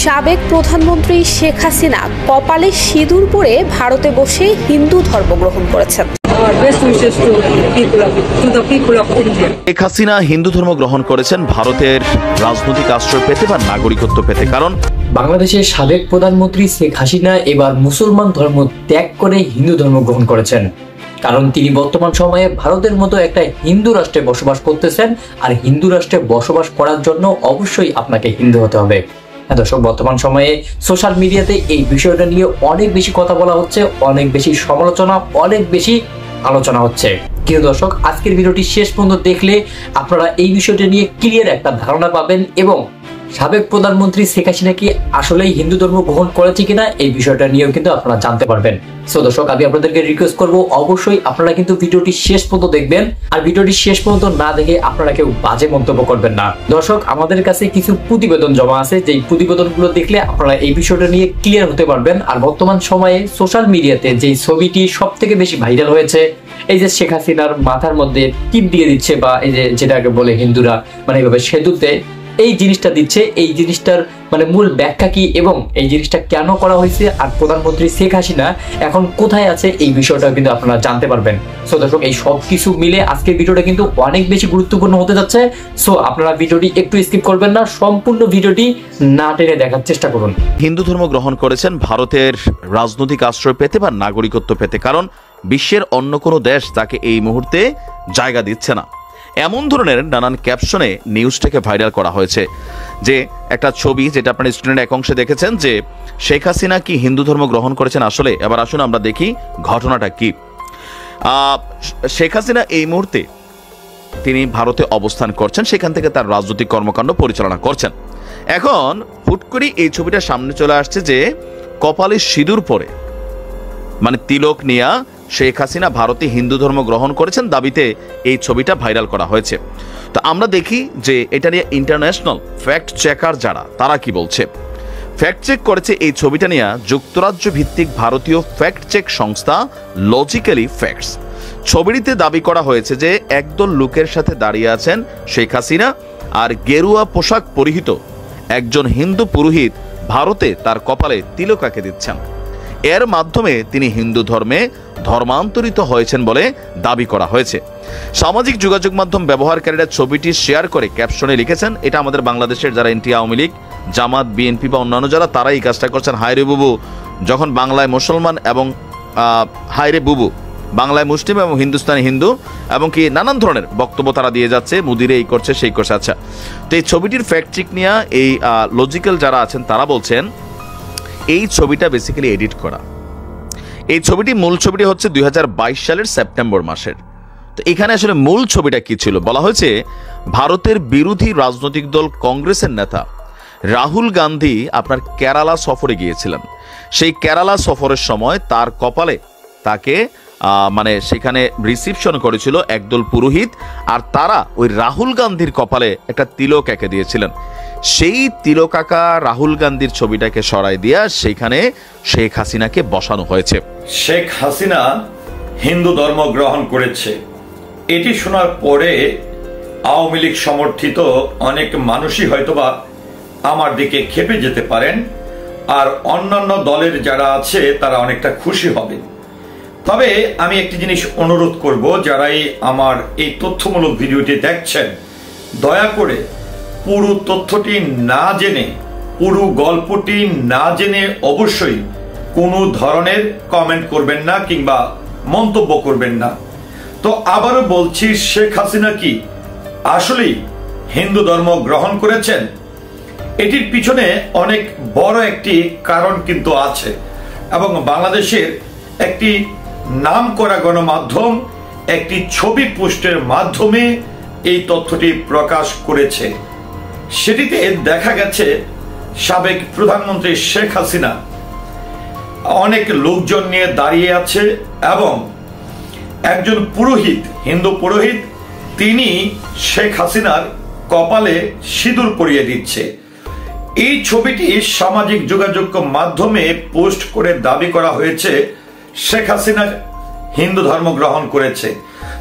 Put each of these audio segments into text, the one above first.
সাবেক প্রধানমন্ত্রী শেখ হাসিনা কপালে সিঁদুর পরে ভারতে বসে হিন্দু ধর্ম গ্রহণ করেছেন। শেখ হাসিনা হিন্দু ধর্ম গ্রহণ করেছেন ভারতের রাজনৈতিক আশ্রয় পেতে বা নাগরিকত্ব পেতে। কারণ বাংলাদেশের সাবেক প্রধানমন্ত্রী শেখ হাসিনা এবার মুসলমান ধর্ম ত্যাগ করে হিন্দু ধর্ম গ্রহণ করেছেন, কারণ তিনি বর্তমান সময়ে ভারতের মতো একটা হিন্দু রাষ্ট্রে বসবাস করতেছেন। আর হিন্দু রাষ্ট্রে বসবাস করার জন্য অবশ্যই আপনাকে হিন্দু হতে হবে। হ্যাঁ দর্শক, বর্তমান সময়ে সোশ্যাল মিডিয়াতে এই বিষয়টা নিয়ে অনেক বেশি কথা বলা হচ্ছে, অনেক বেশি সমালোচনা, অনেক বেশি আলোচনা হচ্ছে। কিন্তু দর্শক, আজকের ভিডিওটি শেষ পর্যন্ত দেখলে আপনারা এই বিষয়টা নিয়ে ক্লিয়ার একটা ধারণা পাবেন এবং সাবেক প্রধানমন্ত্রী শেখ হাসিনা কি আসলেই হিন্দু ধর্ম গ্রহণ করেছে কিনা এই বিষয়টা নিয়েও কিন্তু আপনারা জানতে পারবেন। সো দর্শক, আমি আপনাদেরকে রিকোয়েস্ট করবো অবশ্যই আপনারা কিন্তু ভিডিওটি শেষ পর্যন্ত দেখবেন, আর ভিডিওটি শেষ পর্যন্ত না দেখে আপনারা কেউ বাজে মন্তব্য করবেন না। দর্শক, আমাদের কাছে কিছু প্রতিবেদন জমা আছে, যেই প্রতিবেদনগুলো দেখলে আপনারা এই বিষয়টা নিয়ে ক্লিয়ার হতে পারবেন। আর বর্তমান সময়ে সোশ্যাল মিডিয়াতে যেই ছবিটি সব থেকে বেশি ভাইরাল হয়েছে, এই যে শেখ হাসিনার মাথার মধ্যে টিপ দিয়ে দিচ্ছে, বা এই যে যেটাকে বলে হিন্দুরা মানে এইভাবে সেতুতে এই জিনিসটা দিচ্ছে, এই জিনিসটার মানে মূল ব্যাখ্যা কি এবং এই জিনিসটা কেন করা হয়েছে, আর প্রধানমন্ত্রী শেখ হাসিনা এখন কোথায় আছে এই বিষয়টা কিন্তু আপনারা জানতে পারবেন। সো দর্শক, এই সব কিছু মিলে আজকের ভিডিওটা কিন্তু অনেক বেশি গুরুত্বপূর্ণ হতে যাচ্ছে। সো আপনারা ভিডিওটি একটু স্কিপ করবেন না, সম্পূর্ণ ভিডিওটি না টেনে দেখার চেষ্টা করুন। হিন্দু ধর্ম গ্রহণ করেছেন ভারতের রাজনৈতিক আশ্রয় পেতে বা নাগরিকত্ব পেতে, কারণ বিশ্বের অন্য কোনো দেশ তাকে এই মুহূর্তে জায়গা দিচ্ছে না। এমন ধরনের নানান ক্যাপশনে নিউজটাকে ভাইরাল করা হয়েছে, যে একটা ছবি যেটা আপনার স্ক্রিনের এক অংশে দেখেছেন, যে শেখ হাসিনা কি হিন্দু ধর্ম গ্রহণ করেছেন আসলে। এবার আসুন আমরা দেখি ঘটনাটা কি। শেখ হাসিনা এই মুহূর্তে তিনি ভারতে অবস্থান করছেন, সেখান থেকে তার রাজনৈতিক কর্মকাণ্ড পরিচালনা করছেন। এখন হুট করে এই ছবিটা সামনে চলে আসছে যে কপালে সিঁদুর পরে মানে তিলক নিয়া শেখ হাসিনা ভারতে হিন্দু ধর্ম গ্রহণ করেছেন দাবিতে এই ছবিটা ভাইরাল করা হয়েছে। তো আমরা দেখি যে এটা নিয়ে ইন্টারন্যাশনাল ফ্যাক্ট চেকার যারা, তারা কি বলছে। ফ্যাক্ট চেক করেছে এই ছবিটা নিয়ে যুক্তরাজ্য ভিত্তিক ভারতীয় ফ্যাক্ট চেক সংস্থা লজিক্যালি ফ্যাক্টস। ছবিটিতে দাবি করা হয়েছে যে একদল লোকের সাথে দাঁড়িয়ে আছেন শেখ হাসিনা, আর গেরুয়া পোশাক পরিহিত একজন হিন্দু পুরোহিত ভারতে তার কপালে তিলক আঁকে দিচ্ছেন। এর মাধ্যমে তিনি হিন্দু ধর্মে ধর্মান্তরিত হয়েছেন বলে দাবি করা হয়েছে। সামাজিক যোগাযোগ মাধ্যম ব্যবহারকারীরা ছবিটি শেয়ার করে ক্যাপশনে লিখেছেন, এটা আমাদের বাংলাদেশের যারা এনটি আওয়ামী লীগ, জামাত, বিএনপি বা অন্যান্য যারা, তারা এই কাজটা করছেন। হায়রে বুবু, যখন বাংলায় মুসলমান এবং হায়রে বুবু বাংলায় মুসলিম এবং হিন্দুস্তানি হিন্দু এবং কি নানান ধরনের বক্তব্য তারা দিয়ে যাচ্ছে, মুদিরে এই করছে সেই করছে। আচ্ছা, তো এই ছবিটির ফ্যাক্ট চেক নিয়ে এই লজিক্যাল যারা আছেন তারা বলছেন এই ছবিটা বেসিক্যালি এডিট করা। এই ছবিটি মূল ছবিটি হচ্ছে 2022 সালের সেপ্টেম্বর মাসের। তো এখানে আসলে মূল ছবিটা কি ছিল বলা হয়েছে, ভারতের বিরোধী রাজনৈতিক দল কংগ্রেসের নেতা রাহুল গান্ধী আপনার কেরালা সফরে গিয়েছিলেন। সেই কেরালা সফরের সময় তার কপালে তাকে মানে সেখানে রিসিপশন করেছিল একদল পুরোহিত, আর তারা ওই রাহুল গান্ধীর কপালে একটা তিলক এঁকে দিয়েছিলেন। সেই তিলক আঁকা রাহুল গান্ধীর ছবিটাকে সরাই দিয়া সেইখানে শেখ হাসিনাকে বসানো হয়েছে। শেখ হাসিনা হিন্দু ধর্ম গ্রহণ করেছে, এটি শোনার পরে আওয়ামী লীগ সমর্থিত অনেক মানুষই হয়তোবা আমার দিকে ক্ষেপে যেতে পারেন, আর অন্যান্য দলের যারা আছে তারা অনেকটা খুশি হবে। তবে আমি একটি জিনিস অনুরোধ করব, যারাই আমার এই তথ্যমূলক ভিডিওটি দেখছেন, দয়া করে পুরো তথ্যটি না জেনে, পুরো গল্পটি না জেনে অবশ্যই কোনো ধরনের কমেন্ট করবেন না কিংবা মন্তব্য করবেন না। তো আবারও বলছি, শেখ হাসিনা কি আসলেই হিন্দু ধর্ম গ্রহণ করেছেন? এটির পিছনে অনেক বড় একটি কারণ কিন্তু আছে, এবং বাংলাদেশের একটি নামকরা গণমাধ্যম একটি ছবি পোস্টের মাধ্যমে এই তথ্যটি প্রকাশ করেছে। সেটিতে দেখা গেছে সাবেক প্রধানমন্ত্রী শেখ হাসিনা অনেক লোকজন নিয়ে দাঁড়িয়ে আছে এবং একজন পুরোহিত, হিন্দু পুরোহিত, তিনি শেখ হাসিনার কপালে সিঁদুর পরিয়ে দিচ্ছে। এই ছবিটি সামাজিক যোগাযোগ মাধ্যমে পোস্ট করে দাবি করা হয়েছে শেখ হাসিনা হিন্দু ধর্ম গ্রহণ করেছে।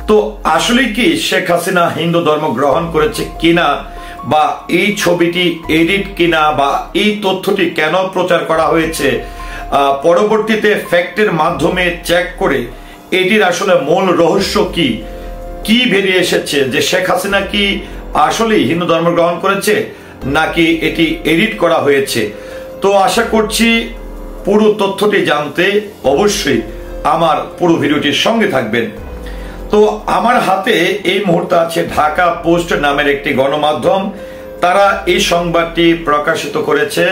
তো আসলে কি শেখ হাসিনা হিন্দু ধর্ম গ্রহণ করেছে কিনা বা এই ছবিটি এডিট কিনা বা এই তথ্যটি কেন প্রচার করা হয়েছে, পরবর্তীতে ফ্যাক্টের মাধ্যমে চেক করে এটির আসলে মূল রহস্য কি কি বেরিয়ে এসেছে, যে শেখ হাসিনা কি আসলেই হিন্দু ধর্ম গ্রহণ করেছে নাকি এটি এডিট করা হয়েছে। তো আশা করছি পুরো তথ্যটি জানতে অবশ্যই আমার পুরো ভিডিওটির সঙ্গে থাকবেন। তো আমার হাতে এই মুহূর্তে আছে ঢাকা পোস্ট নামের একটি গণমাধ্যম। তারা এই সংবাদটি প্রকাশিত করেছে,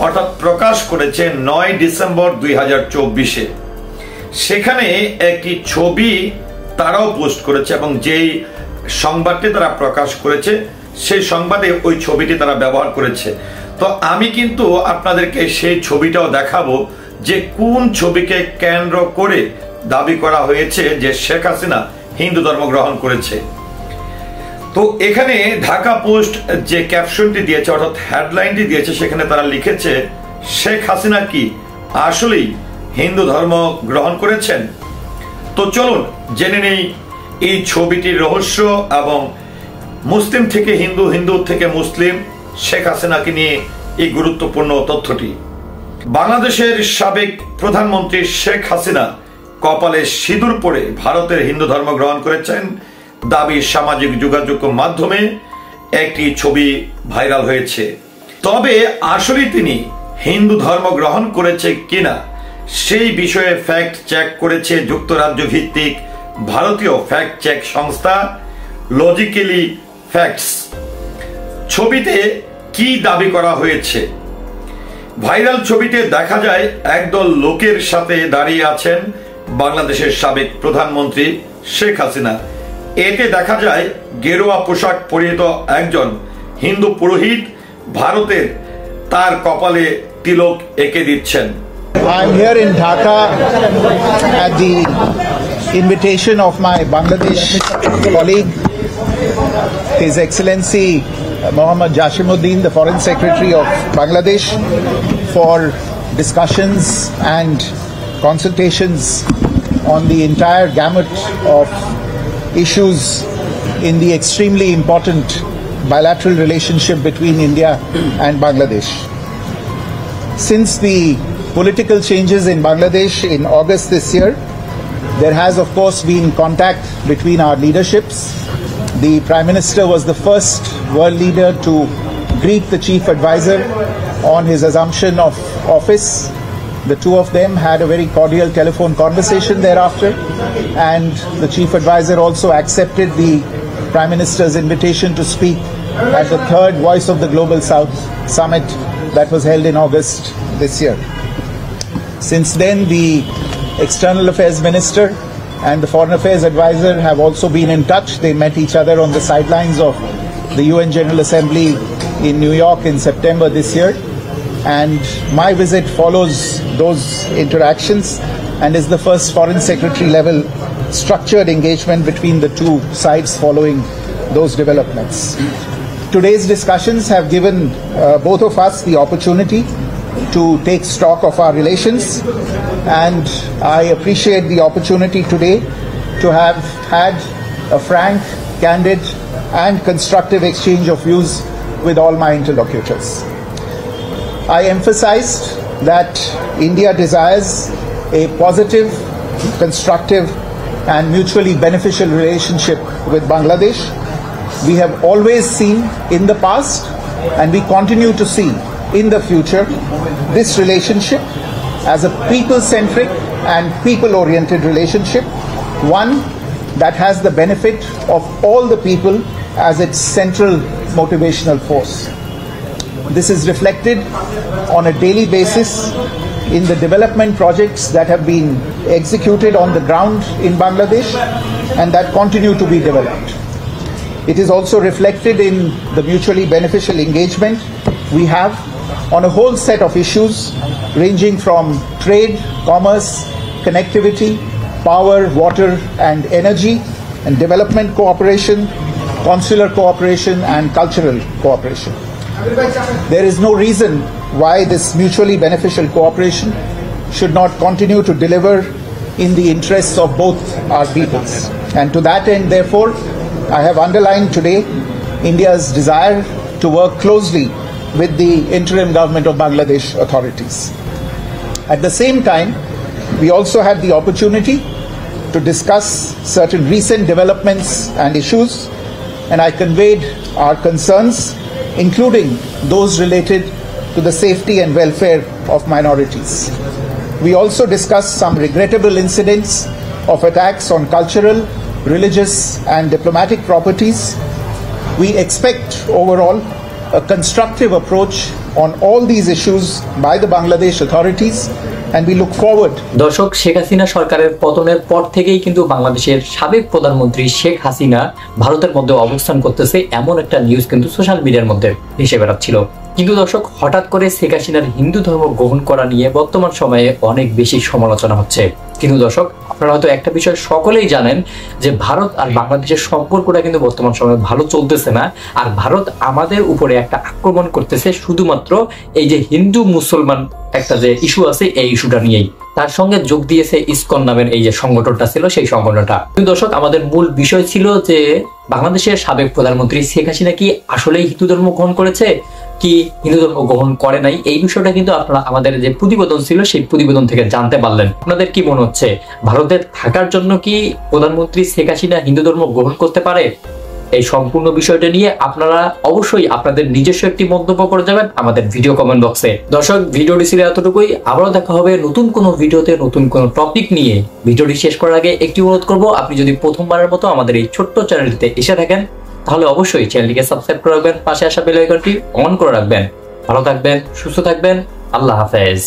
অর্থাৎ প্রকাশ করেছে 9 ডিসেম্বর 2024-এ। সেখানে একটি ছবি তারাও পোস্ট করেছে এবং যেই সংবাদটি তারা প্রকাশ করেছে সেই সংবাদে ওই ছবিটি তারা ব্যবহার করেছে। তো আমি কিন্তু আপনাদেরকে সেই ছবিটাও দেখাবো যে কোন ছবিকে কেন্দ্র করে দাবি করা হয়েছে যে শেখ হাসিনা হিন্দু ধর্ম গ্রহণ করেছে। তো এখানে ঢাকা পোস্ট যে ক্যাপশনটি দিয়েছে, অর্থাৎ হেডলাইনটি দিয়েছে, সেখানে তারা লিখেছে শেখ হাসিনা কি আসলেই হিন্দু ধর্ম গ্রহণ করেছেন। তো চলুন জেনে নেই এই ছবিটির রহস্য এবং মুসলিম থেকে হিন্দু, হিন্দু থেকে মুসলিম, শেখ হাসিনাকে নিয়ে এই গুরুত্বপূর্ণ তথ্যটি। বাংলাদেশের সাবেক প্রধানমন্ত্রী শেখ হাসিনা কপালে সিঁদুর পরে ভারতের হিন্দু ধর্ম গ্রহণ করেছেন দাবি সামাজিক যোগাযোগ মাধ্যমে একটি ছবি ভাইরাল হয়েছে। তবে আসলে তিনি হিন্দু ধর্ম গ্রহণ করেছে কিনা সেই বিষয়ে ফ্যাক্ট চেক করেছে যুক্তরাজ্য ভিত্তিক ভারতীয় ফ্যাক্ট চেক সংস্থা লজিক্যালি ফ্যাক্টস। ছবিতে কি দাবি করা হয়েছে? ভাইরাল ছবিতে দেখা যায় একদল লোকের সাথে দাঁড়িয়ে আছেন বাংলাদেশের সাবেক প্রধানমন্ত্রী শেখ হাসিনা। এতে দেখা যায় গেরুয়া পোশাক পরিহিত একজন হিন্দু পুরোহিত ভারতের তার কপালে তিলক এঁকে দিচ্ছেন। I'm here in Dhaka at the invitation of my Bangladesh colleague, His Excellency Mohammad Jashimuddin, the Foreign Secretary of Bangladesh, for discussions and consultations on the entire gamut of issues in the extremely important bilateral relationship between India and Bangladesh. Since the political changes in Bangladesh in August this year, there has of course been contact between our leaderships. The Prime Minister was the first world leader to greet the Chief Advisor on his assumption of office. The two of them had a very cordial telephone conversation thereafter, and the Chief Advisor also accepted the Prime Minister's invitation to speak at the third Voice of the Global South summit that was held in August this year. Since then, the External Affairs Minister and the Foreign Affairs Advisor have also been in touch. They met each other on the sidelines of the UN General Assembly in New York in September this year. And my visit follows those interactions and is the first Foreign Secretary level structured engagement between the two sides following those developments. Today's discussions have given both of us the opportunity to take stock of our relations, and I appreciate the opportunity today to have had a frank, candid and constructive exchange of views with all my interlocutors. I emphasized that India desires a positive, constructive and mutually beneficial relationship with Bangladesh. We have always seen in the past, and we continue to see in the future, this relationship as a people-centric and people-oriented relationship, one that has the benefit of all the people as its central motivational force. This is reflected on a daily basis in the development projects that have been executed on the ground in Bangladesh and that continue to be developed. It is also reflected in the mutually beneficial engagement we have on a whole set of issues ranging from trade, commerce, connectivity, power, water and energy, and development cooperation, consular cooperation and cultural cooperation. There is no reason why this mutually beneficial cooperation should not continue to deliver in the interests of both our peoples. And to that end, therefore, I have underlined today India's desire to work closely with the interim government of Bangladesh authorities. At the same time, we also had the opportunity to discuss certain recent developments and issues, and I conveyed our concerns, including those related to the safety and welfare of minorities. We also discussed some regrettable incidents of attacks on cultural, religious and diplomatic properties. We expect overall a constructive approach on all these issues by the Bangladesh authorities, and we look forward. দর্শক, শেখ হাসিনা সরকারের পতনের পর থেকেই কিন্তু বাংলাদেশের সাবেক প্রধানমন্ত্রী শেখ হাসিনা ভারতের মধ্যে অবস্থান করতেছে এমন একটা নিউজ কিন্তু সোশ্যাল মিডিয়ার মধ্যে ভেসে বেড়াচ্ছিল। কিন্তু দর্শক, হঠাৎ করে শেখ হাসিনার হিন্দু ধর্ম গ্রহণ করা নিয়ে বর্তমান সময়ে অনেক বেশি সমালোচনা হচ্ছে। কিন্তু দর্শক, আপনারা হয়তো একটা বিষয় সকলেই জানেন যে ভারত আর বাংলাদেশের সম্পর্কটা কিন্তু বর্তমান সময়ে ভালো চলতেছে না, আর ভারত আমাদের উপরে একটা আক্রমণ করতেছে শুধুমাত্র এই যে হিন্দু মুসলমান একটা যে ইস্যু আছে এই ইস্যুটা নিয়েই। তার সঙ্গে যোগ দিয়েছে ইসকন নামের এই যে সংগঠনটা ছিল সেই সংগঠনটা। কিন্তু দর্শক, আমাদের মূল বিষয় ছিল যে বাংলাদেশের সাবেক প্রধানমন্ত্রী শেখ হাসিনা কি আসলেই হিন্দু ধর্ম গ্রহণ করেছে কি হিন্দু ধর্ম গ্রহণ করে নাই, এই বিষয়টা কিন্তু আপনারা আমাদের যে প্রতিবেদন ছিল সেই প্রতিবেদন থেকে জানতে পারলেন। আপনাদের কি মনে হচ্ছে, ভারতে থাকার জন্য কি প্রধানমন্ত্রী শেখ হাসিনা হিন্দু ধর্ম গ্রহণ করতে পারে? এই সম্পূর্ণ বিষয়টা নিয়ে আপনারা অবশ্যই আপনাদের নিজস্ব একটি মন্তব্য করে যাবেন আমাদের ভিডিও কমেন্ট বক্সে। দর্শক, ভিডিওটি ছিল এতটুকুই। আবারও দেখা হবে নতুন কোনো ভিডিওতে নতুন কোনো টপিক নিয়ে। ভিডিওটি শেষ করার আগে একটি অনুরোধ করব, আপনি যদি প্রথমবারের মতো আমাদের এই ছোট্ট চ্যানেলটিতে এসে থাকেন তাহলে অবশ্যই চ্যানেলটিকে সাবস্ক্রাইব করে রাখবেন, পাশে আসা বেল আইকনটি অন করে রাখবেন। ভালো থাকবেন, সুস্থ থাকবেন, আল্লাহ হাফেজ।